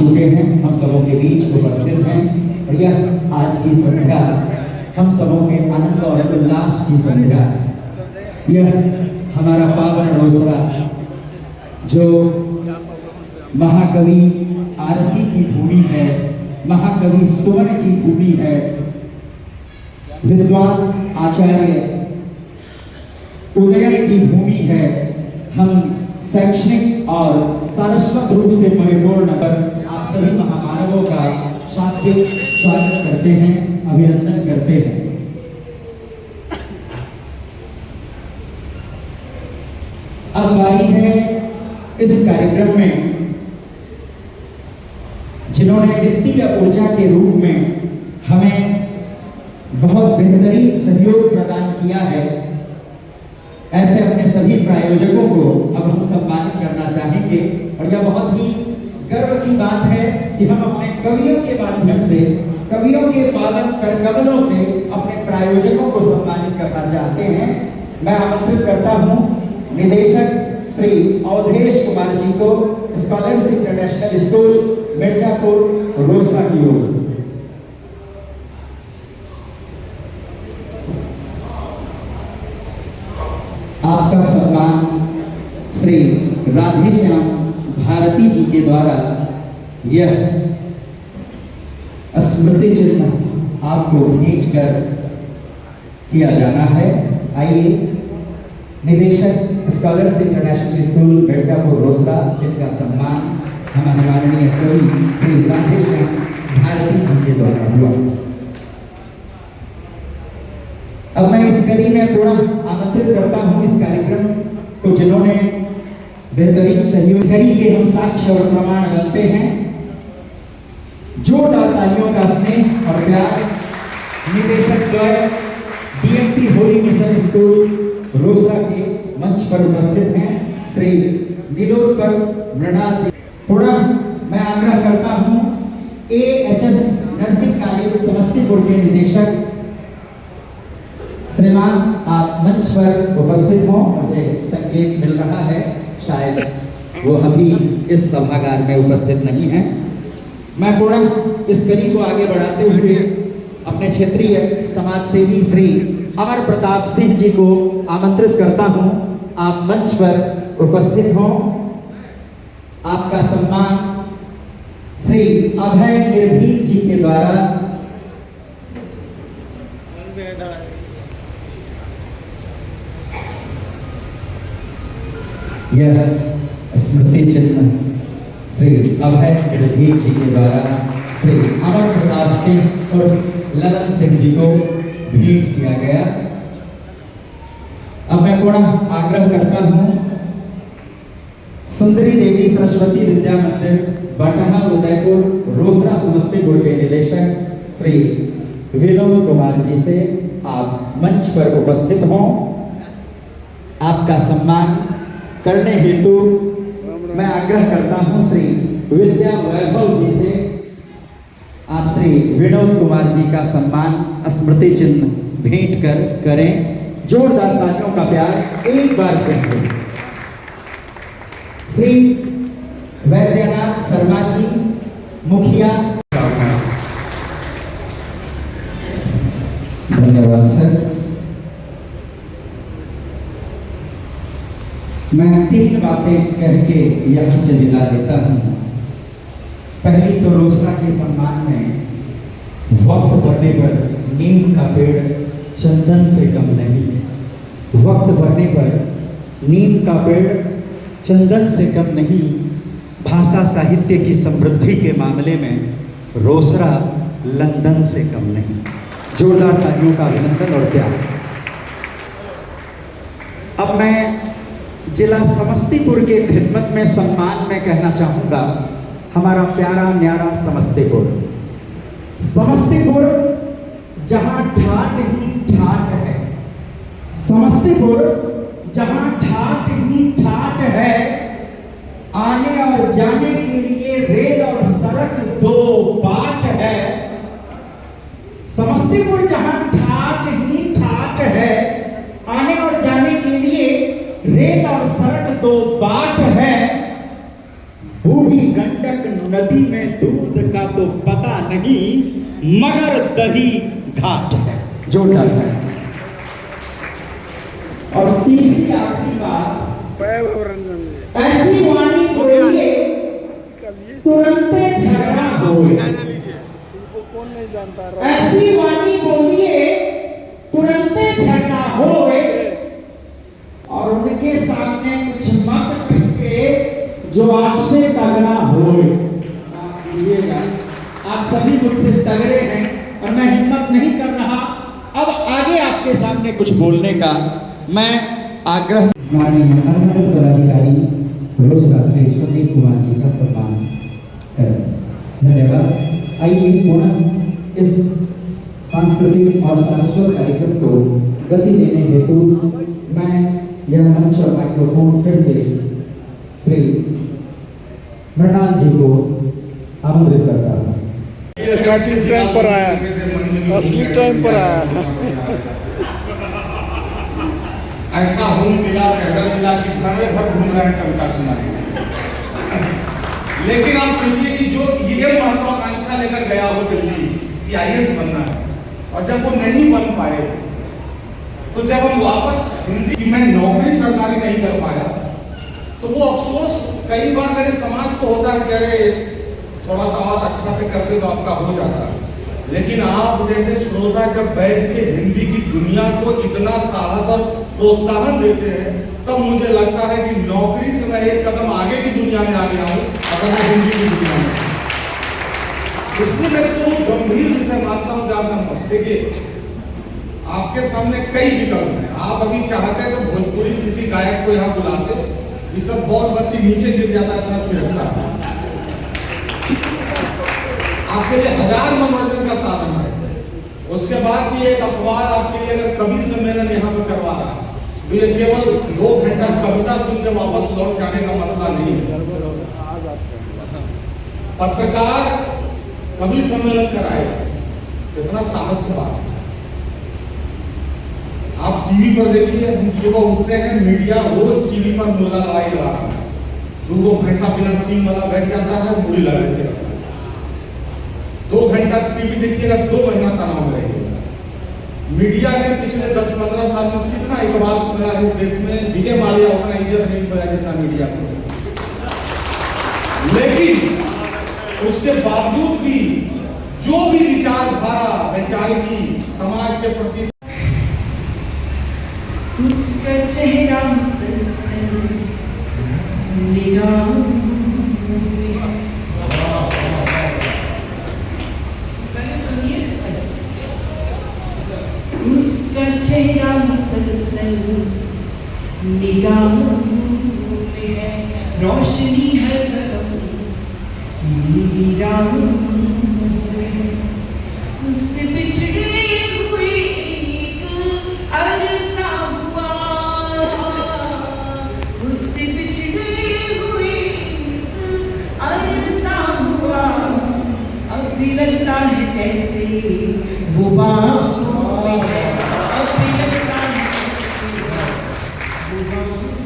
चुके हैं, हम सबों के बीच उपस्थित हैं और यह आज की संध्या हम सबों के आनंद और उल्लास की संध्या है। यह हमारा पावन रोसड़ा जो महाकवि आरसी की भूमि है, महाकवि सुमन की भूमि है, विद्वान आचार्य उदयन की भूमि है। हम शैक्षणिक और सारस्वत रूप से परिपूर्ण कर आप सभी महामानवों का शाब्दिक स्वागत करते हैं, अभिनंदन करते हैं। अब बारी है इस कार्यक्रम में जिन्होंने वित्तीय ऊर्जा के रूप में हमें बहुत बेहतरीन सहयोग प्रदान किया है, ऐसे अपने सभी प्रायोजकों को अब हम सम्मानित करना चाहेंगे। और यह बहुत ही गर्व की बात है कि हम अपने कवियों के माध्यम से, कवियों के पावन करकमलों से अपने प्रायोजकों को सम्मानित करना चाहते हैं। मैं आमंत्रित करता हूं निदेशक श्री अवधेश कुमार जी को scholars international school Mirzapur Rosera की ओर से। आपका सम्मान श्री राधेश्याम भारती जी के द्वारा यह स्मृति चिन्ह आपको भेंट कर किया जाना है। आइए निदेशक scholars international school Mirzapur Rosera, जिनका सम्मान हमारे माननीय कवि श्री राधेश्याम भारती जी के द्वारा हुआ। अब मैं इस कड़ी में थोड़ा आमंत्रित करता हूं इस कार्यक्रम को जिन्होंने बेहतरीन सहयोग करी के हम साक्ष्य और प्रमाण रखते हैं। जोरदार तालियों का स्नेह और प्यार निदेशक द्वय DMP Holi mission school Rosera के मंच पर उपस्थित हैं श्री नीलोत्पल मृणाल जी। थोड़ा मैं आग्रह करता हूं एएचएस नर्सिंग कॉलेज समस्तीपुर के निदेशक श्रीमान आप मंच पर उपस्थित हो। मुझे संकेत मिल रहा है शायद वो अभी इस सभागार में उपस्थित नहीं है। मैं पूर्ण इस कड़ी को आगे बढ़ाते हुए अपने क्षेत्रीय समाज सेवी श्री अमर प्रताप सिंह जी को आमंत्रित करता हूं, आप मंच पर उपस्थित हो। आपका सम्मान श्री अभय निर्भीक जी के द्वारा यह स्मृति चिन्ह श्री अभय निर्भीक जी के द्वारा श्री अमर प्रताप सिंह और ललन सिंह जी को भेंट किया गया। अब मैं थोड़ा आग्रह करता हूं सुंदरी देवी सरस्वती विद्या मंदिर बटहा उदयपुर रोसड़ा समस्तीपुर के निदेशक श्री विनोद कुमार जी से आप मंच पर उपस्थित हों। आपका सम्मान करने हेतु मैं आग्रह करता हूं श्री विद्या वैभव जी से आप श्री विनोद कुमार जी का सम्मान स्मृति चिन्ह भेंट कर करें। जोरदार तालियों का प्यार एक बार फिर से। श्री वैद्यनाथ शर्मा जी मुखिया। धन्यवाद सर। मैं 3 बातें कह के यहाँ से विदा देता हूँ। पहली तो रोसड़ा के सम्मान में वक्त बढ़ने पर नीम का पेड़ चंदन से कम नहीं। वक्त बढ़ने पर नीम का पेड़ चंदन से कम नहीं। भाषा साहित्य की समृद्धि के मामले में रोसड़ा लंदन से कम नहीं। जोरदार तालियों का अभिनंदन और प्यार। अब मैं जिला समस्तीपुर के खिदमत में सम्मान में कहना चाहूंगा हमारा प्यारा न्यारा समस्तीपुर। समस्तीपुर जहां ठाट ही ठाट है, समस्तीपुर जहां ठाट ही ठाट है, आने और जाने के लिए रेल और सड़क 2 बाट है। समस्तीपुर जहां ठाट ही ठाट है, आने और जाने के लिए रेल और सड़क 2 बाट है। बूढ़ी गंडक गंडक नदी में दूध का तो पता नहीं, मगर दही घाट है। जोरदार है। और तीसरी आखिरी बात, ऐसी वाणी बोलिए तुरंत झगड़ा होए। ऐसी वाणी बोलिए तुरंत झगड़ा होए, और उनके सामने कुछ मत कहिए जो आपसे तगड़ा होए। आप सभी मुझसे तगड़े हैं और मैं हिम्मत नहीं कर रहा अब आगे आपके सामने कुछ बोलने का। मैं आग्रह माननीय अनुमोदित पदाधिकारी रोसड़ा श्री संदीप कुमार जी का सम्मान करें। धन्यवाद। आइए पुनः इस सांस्कृतिक और सारस्वत कार्यक्रम को गति देने हेतु मैं यह मंच और माइक्रोफोन फिर से श्री मृणाल जी को आमंत्रित करता हूँ। ये स्टार्टिंग टाइम पर आया, असली टाइम पर आया। ऐसा होम मिला, पैदल मिला कि घर में भर घूम रहे हैं कविता सुनाने। लेकिन आप सोचिए कि जो ये महत्वाकांक्षा लेकर गया हो दिल्ली कि IAS बनना है, और जब वो नहीं बन पाए, तो जब हम वापस हिंदी की मैं नौकरी सरकारी नहीं कर पाया, तो वो अफसोस कई बार मेरे समाज को होता है कि अरे थोड़ा सा और अच्छा से करते तो आपका हो जाता है। लेकिन आप जैसे श्रोता जब बैठ के हिंदी की दुनिया को इतना साहस और प्रोत्साहन देते हैं, तब मुझे लगता है कि नौकरी से मैं एक कदम आगे की दुनिया में आ गया हूँ, अगर मैं हिंदी की दुनिया में। इसलिए मैं इसको गंभीर विषय मानता हूँ। जब देखिए आपके सामने कई विकल्प हैं। आप अभी चाहते हैं तो भोजपुरी किसी गायक को यहाँ बुलाते, ये सब बहुत बत्ती नीचे गिर जाता है, इतना छिड़कता है। आपके लिए हजार मनोरंजन का साधन है। उसके बाद भी एक अखबार आपके लिए अगर कवि सम्मेलन यहाँ पर करवा रहा है, तो ये केवल 2 घंटा कविता सुन के वापस लौट जाने का मसला नहीं है। पत्रकार कवि सम्मेलन कराए, कितना साहस की बात है। आप टीवी पर देखिए, हम सुबह उठते हैं, मीडिया रोज टीवी पर मुर्गा लड़ाई लगा रहा है। 2 भैंसा बिना सींग वाला बैठ जाता है, मुड़ी लगा देते रहता है। 2 घंटा टीवी देखिएगा, 2 महीना तनाव में रहेगा। मीडिया ने पिछले 10-15 साल में कितना इकबाल खोया है देश में, विजय माल्या उतना इज्जत नहीं खोया जितना मीडिया को। लेकिन उसके बावजूद भी जो भी विचारधारा वैचारिकी समाज के प्रति, उसका चेहरा मुसलसल निगाहों में है। उसका चेहरा मुसलसल निगाहों में है, रोशनी हर कदम मेरी राहों में है। उससे बिछड़े हुए एक अरसा हुआ, उससे बिछड़े हुए एक अरसा हुआ। अब भी लगता है जैसे वो बाहों में है, अब भी लगता है जैसे वो बाहों में।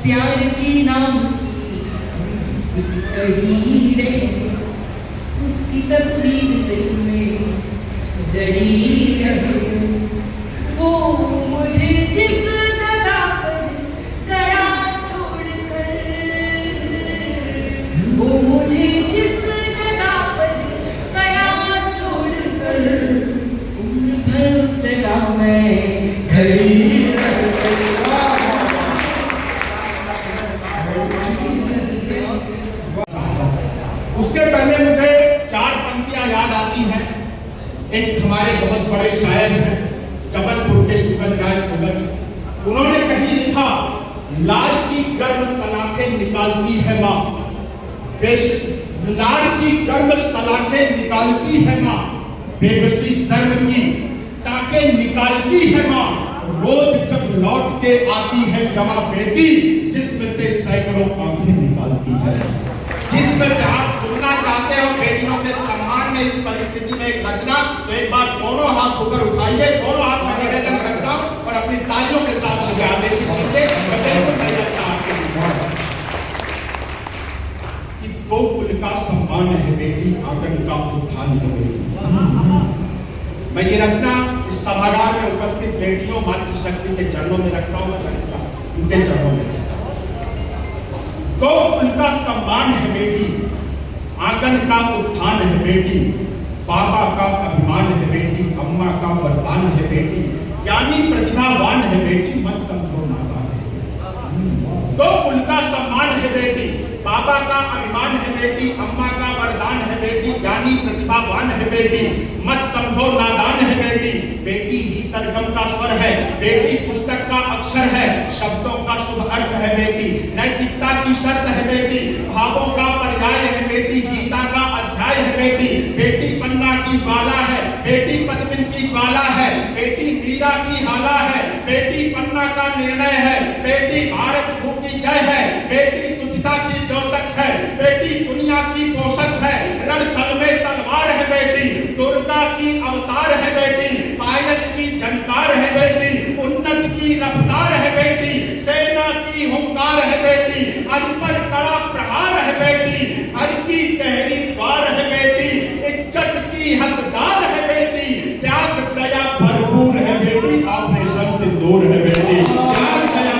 प्यार के नाम की एक कड़ी रहे, उसकी तस्वीर दिल में जड़ी रहे। वो मुझे जिस जगह पर गया छोड़कर, वो मुझे जिस जगह पर गया छोड़कर, उम्र भर उस जगह में खड़ी उसके पहले मुझे 4 पंक्तियां याद आती हैं। एक हमारे बहुत बड़े शायर हैं जबलपुर के सुगंध राय सुगंध, उन्होंने कहीं लिखा, लाल की गर्म सलाखें निकालती है माँ, लाल की गर्म सलाखें निकालती है माँ, बेबसी शर्म की टाके निकालती है माँ। रोज जब लौट के आती है जमा बेटी, जिसमें से सैकड़ों आंखें निकालती है। जिसमें से आप सुनना चाहते हो बेटियों के सम्मान में इस परिस्थिति में एक रचना, तो एक बार दोनों हाथ ऊपर उठाइए, दोनों हाथ में निवेदन करता हूं और अपनी तालियों के साथ मुझे आदेशित कीजिए। उनका सम्मान है बेटी, आंगन का उत्थान है बेटी। मैं ये रचना इस सभागार में उपस्थित बेटियों मातृशक्ति के चरणों में रखता हूं, उनके चरणों में। तो उनका सम्मान है बेटी, आंगन का उत्थान है बेटी, बाबा का अभिमान है बेटी, अम्मा का वरदान है बेटी, ज्ञानी प्रतिभावान है बेटी, मन समझो नादान है। तो उनका सम्मान है बेटी, बाबा का अभिमान है बेटी, अम्मा का वरदान है बेटी, ज्ञानी प्रतिभावान है बेटी, मत समझो नादान है बेटी। बेटी ही सरगम का स्वर है, बेटी पुस्तक का अक्षर है, शब्दों का शुभ अर्थ है बेटी, नैतिकता की शर्त है बेटी, भावों का पर्याय है बेटी, गीता का अध्याय है बेटी। बेटी पन्ना की ज्वाला है, बेटी पद्मिन की ज्वाला है, बेटी मीरा की हाला है, बेटी पन्ना का निर्णय है, बेटी भारत भू की जय है, बेटी सुचिता की द्योतक है, बेटी दुनिया की पोषक है, रणथल में तलवार है बेटी, दुर्गा की अवतार है बेटी, पायल की झंकार है बेटी, उन्नत की रफ्तार है बेटी, सेना की हुंकार है बेटी, अन पर कड़ा प्रहार है बेटी, हर की तहरी द्वार है बेटी, इज्जत की हकदार है बेटी, त्याग दया भरपूर है बेटी, ऑपरेशन से दूर है बेटी, त्याग दया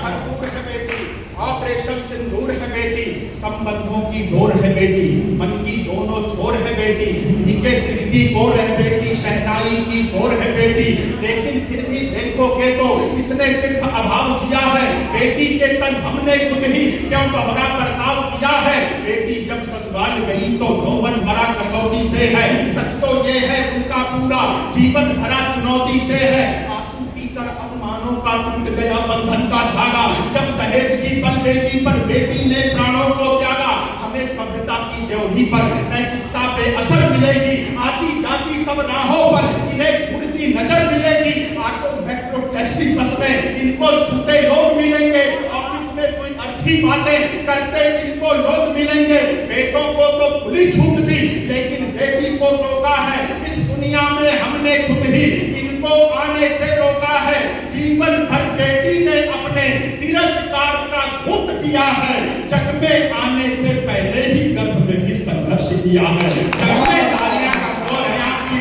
भरपूर है बेटी, ऑपरेशन सिंदूर है बेटी, संबंधों की डोर है बेटी, मन की दोनों छोर है बेटी, नीचे गिरती गोर है बेटी, शहनाई की शोर है बेटी, लेकिन फिर भी देखोगे तो इसने सिर्फ अभाव किया है, बेटी के संग हमने खुद ही क्यों दोहरा बर्ताव किया है। बेटी जब ससुराल गई तो यौवन भरा कसौटी से है, सच तो ये है उनका पूरा जीवन भरा चुनौती से है, आंसू पीकर अपमानों का टूट गया बंधन का धागा, जब दहेज की बलवेदी पर बेटी ने प्राणों को त्यागा। हमें सभ्यता की ड्योढ़ी पर नैतिकता पे असर मिलेगी, आती जाती सब राहों पर इन्हें घूरती नजर मिलेगी, ऑटो मेट्रो टैक्सी बस में इनको छूते लोग मिलेंगे, ऑफिस में कोई अर्थी बातें करते इनको लोग मिलेंगे। बेटों को तो खुली छूट दी, लेकिन बेटी को टोका है, इस दुनिया में हमने खुद ही इनको आने से रोका है। जीवन भर बेटी ने अपने तिरस्कार का घूंट किया है, जग में आने से पहले ही गर्भ में भी संघर्ष किया है। जग में तालियां का दौर है आपकी,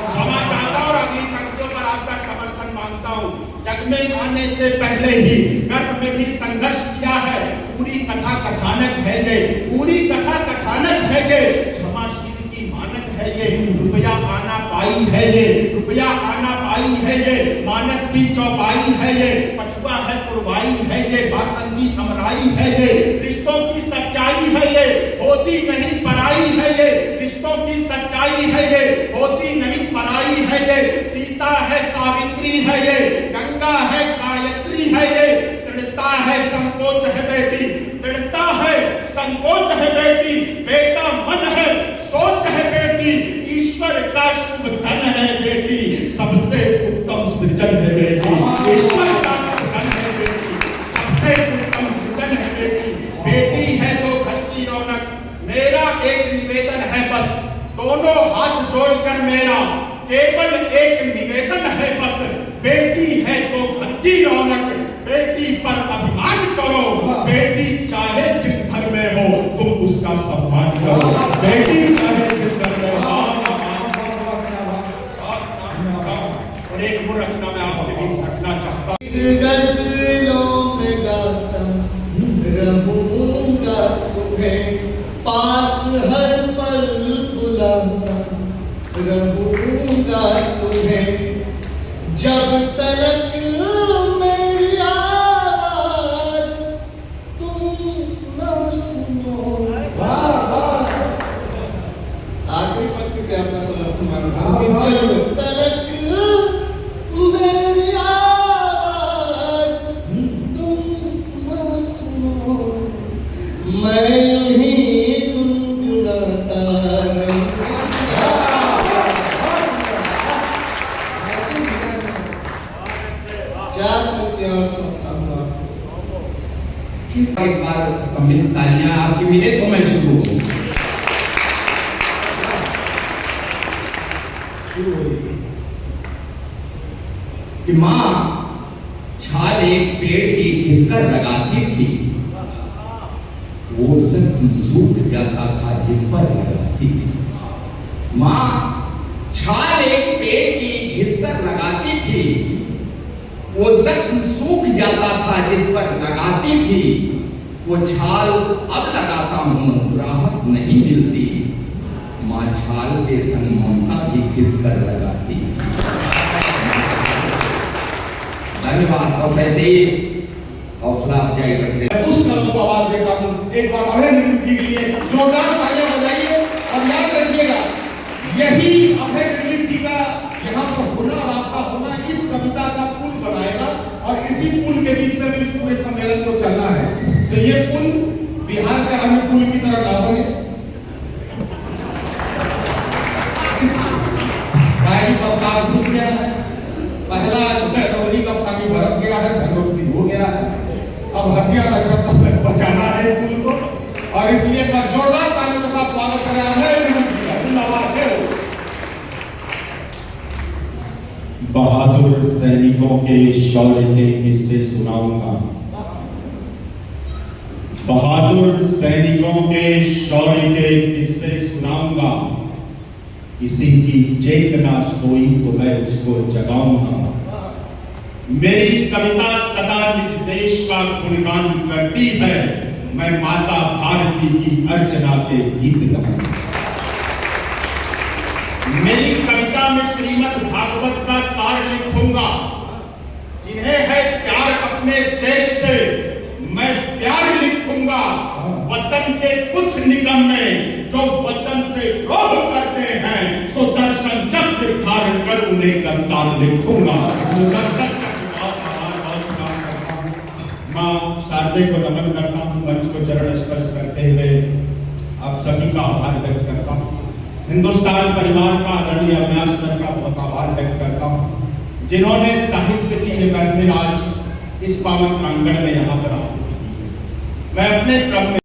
क्षमा चाहता और अगली पंक्तियों पर आपका समर्थन मांगता हूँ। जग में आने से पहले ही गर्भ में भी संघर्ष किया है, पूरी कथा कथानक है ये, पूरी कथा कथानक है ये, क्षमाशील की मानक है ये, रुपया आना पाई है ये, रुपया आना पाई है ये, मानस की चौपाई है ये, पछुआ है पुरवाई है ये, बासंती अमराई है ये, रिश्तों की सच्चाई है ये, होती नहीं पराई है ये, रिश्तों की सच्चाई है ये, होती नहीं पराई है ये, सीता है सावित्री है ये, गंगा है गायत्री है ये, दृढ़ता है संकोच है बेटी, दृढ़ता है संकोच है बेटी, बेटा मन है सोच है बेटी, ईश्वर का शुभ धन है बेटी, सबसे उत्तम सृजन है बेटी, ईश्वर का शुभ धन है बेटी, सबसे उत्तम सृजन है बेटी। बेटी है तो घर की रौनक, मेरा एक निवेदन है बस, दोनों हाथ जोड़कर मेरा केवल एक निवेदन है बस, बेटी है तो घर की रौनक, बेटी पर अभिमान करो, बेटी चाहे जिस घर में हो तुम उसका सम्मान करो, बेटी चाहे जिस घर में हो। और एक और रचना में आपके बीच रखना चाहता हूं, गज़लों में गाता रहूंगा तुम्हें, पास हर पल बुलाता रहूंगा तुम्हें, जब तक मेरी आवाज तुम न सुनो। आखिरी पंक्ति पे आपका समर्थन मांगता, जब तक मेरी आवाज तुम न सुनो, मैं ही गुनगुनाता एक बार सम्मिलित तालियां आपकी मिले तो मैं शुरू करूं। कि माँ छाया छाल एक पेड़ की घिसकर लगाती थी, वो जख्म सूख जाता था जिस पर लगाती थी। माँ छाल एक पेड़ की घिसकर लगाती थी, वो जख्म सूख जाता था जिस पर लगाती थी। वो छाल अब लगाता हूँ, राहत नहीं मिलती। माँ छाल के संग ममता भी घिसकर लगाती थी। धन्यवाद। बस ऐसे ही हौसला अफजाई करते मैं उस कलम को आवाज देता हूँ। एक बार अभय निर्मित जी के लिए जोरदार तालियां बजाइए और याद रखिएगा, यही अभय निर्मित जी का यहाँ पर होना और आपका होना इस कविता का पुल बनाएगा और इसी पुल के बीच में भी इस पूरे सम्मेलन को चलना है। तो ये पुल बिहार के अन्य पुल की तरह ना बने। बरसात घुस गया है, पहला रौनी का पानी बरस गया है, धनोत्ती हो गया है, अब हथियार नक्षत्र तक बचाना है पुल को। और इसलिए मैं जोरदार तालियों के साथ स्वागत कर रहा है। जिंदाबाद है। बहादुर सैनिकों के शौर्य के किस्से सुनाऊंगा। बहादुर सैनिकों के शौर्य के किस्से सुनाऊंगा। किसी की चेतना सोई तो मैं उसको जगाऊंगा। मेरी कविता सदा निज देश का गुणगान करती है, मैं माता भारती की अर्चना के गीत गाऊंगा। मेरी कविता में श्रीमद् भागवत का सार लिखूंगा। जिन्हें है प्यार अपने देश से, मैं प्यार लिखूंगा। वतन के कुछ निगम में जो वतन से द्रोह करते हैं, सो दर्शन चक्र धारण कर उन्हें कविता लिखूंगा। दर्शन मां शारदे को नमन करता हूँ, मंच को चरण स्पर्श करते हुए आप सभी का आभार व्यक्त करता हूँ। हिंदुस्तान परिवार का आदरणीय अविनाश सर का बहुत आभार व्यक्त करता हूँ, जिन्होंने साहित्य की ये महफिल आज इस पावन प्रांगण में यहाँ पर मैं अपने क्रम में